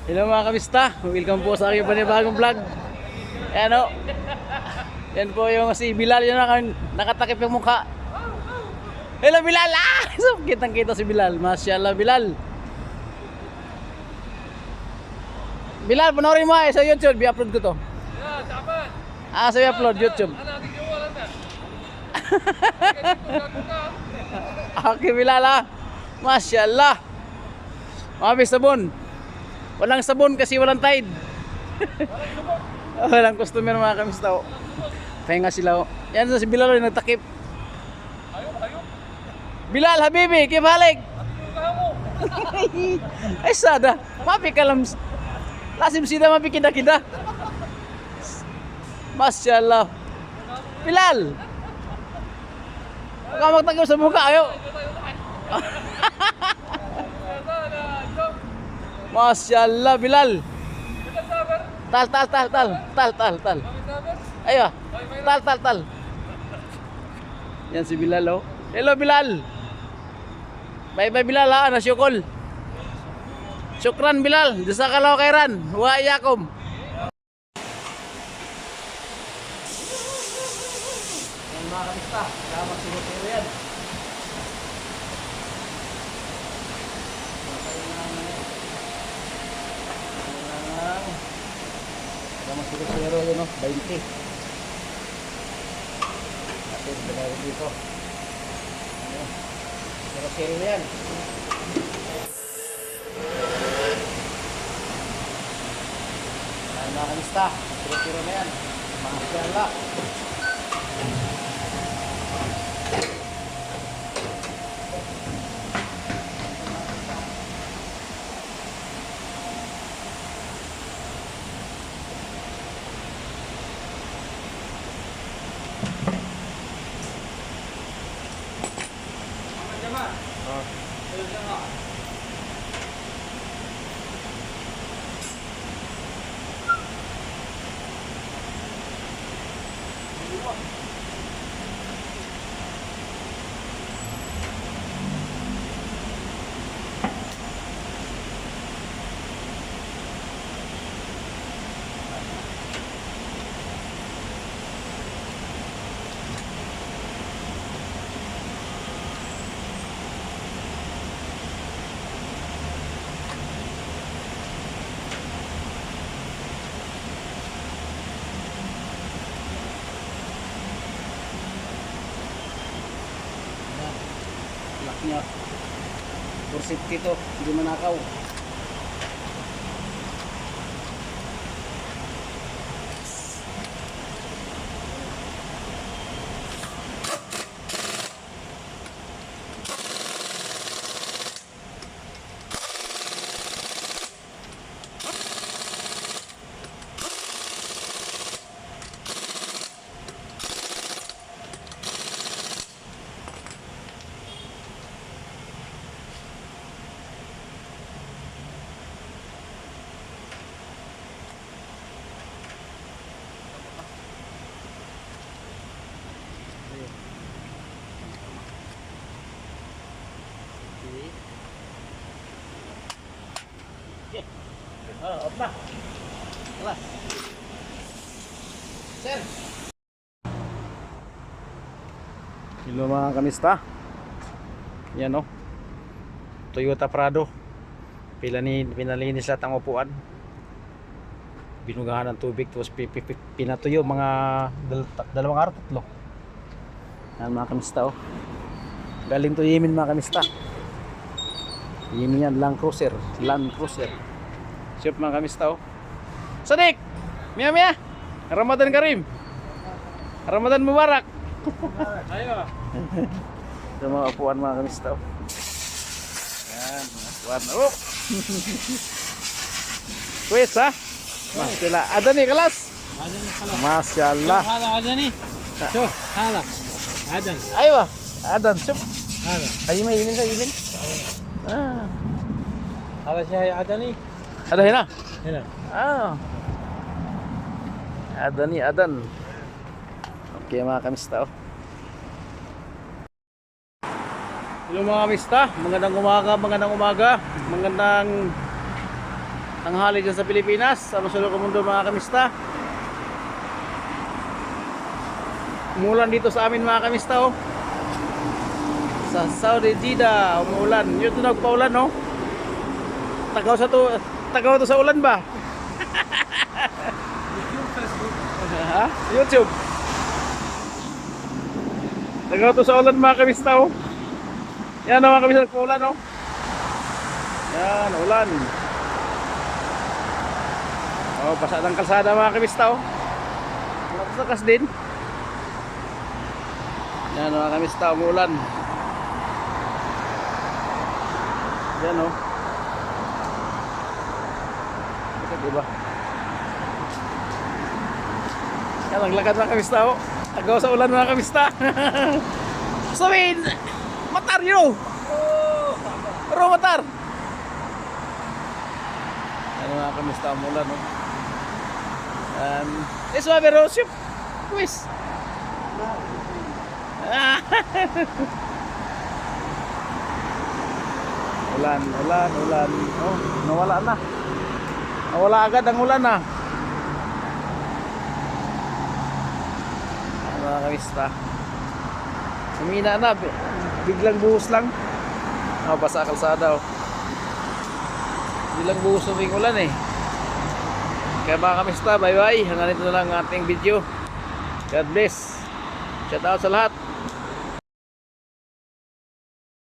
Hello mga kamista, welcome po sa aking panibagong vlog. Ayan o. Yan po yung si Bilal, yun nakatakip yung mukha. Hello Bilal! Ah! So, kitang kita si Bilal, masyaallah Bilal. Bilal, panoorin mo sa YouTube, i-upload ko to. Sa i-upload YouTube. Okay Bilal masyaallah. Mabis sabon. Walang sabon kasi walang tide. Walang customer mga kamista. Pahinga sila. Yan si Bilal yung nagtakip. Bilal habibi, kaya balik. Ay sada, mapi ka lang. Lasim sida mapi kita-kita. Masyaallah. Bilal. Huwag ka magtagap sa mukha, ayo. Masyaallah Bilal. Tal. Ayo. Tal. Yan si Bilal oh. Hello Bilal. Bye Bilal nasyukol. Syukran Bilal. Jazakallahu khairan. Wa iyyakum. Yan mga kamista. Salamat sa mga yan. Sama siro-siro yun 20. Kasi dalawa dito. Siro-siro yan. Ayan mga kamista, siro-siro na yan. Masyaallah. Nya bursit dito, hindi manakaw. Off na. Kelas. Sir. Hello mga kamista. Yan o. Toyota Prado. Pinalinis lahat ang upuan. Binugahan ng tubig. Tapos pinatuyo mga dalawang araw, tatlo. Yan mga kamista o. Galing to Yemen mga kamista. Yemen yan, Land Cruiser. Siap mga kamista oh. Sadik! Mia Ramadan Karim. Ramadan Mubarak. Ayo. Ito mga upuan mga kamista oh. Yan mga upuan oh. Wes Masyaallah. Ada nih kelas. Masyaallah. Ada nih. Tuh, hala. Ada. Ayo Adan شوف هذا أي ما يمين يمين هذا شاي عدني ada هنا هنا Adani Adan. Oke mga kamista oh. Hello mga kamista, magandang umaga, magandang tanghali dyan sa Pilipinas, sa Luzon, Mundo mga kamista. Umulan dito sa amin mga kamista oh. Sa Saudi Jeddah, umulan. Yun ito nagpaulan oh. Tagaw to sa ulan ba? Ha? YouTube. Tagaw to sa ulan mga kamista oh. Yan oh, mga kamista nagpaulan oh. Yan, ulan. Oh, basa ng kalsada mga kamista oh. Lakas din. Yan mga kamista, umulan. Yan oh. Diba? Yan ang lakad mga kamista oh. Agaw sa ulan mga kamista. Sabihin, matar yun oh. Pero matar. Yan mga kamista, umulan oh. This one pero ship. Quiz. Ulan. Oh, nawala na. Nawala agad ang ulan na. Mga kamista. Humina na. Biglang buhos lang. Oh, basa kalsada oh. Biglang buhos ng ulan eh. Kaya mga kamista, bye bye. Hanggang dito na lang ang ating video. God bless. Shout out sa lahat.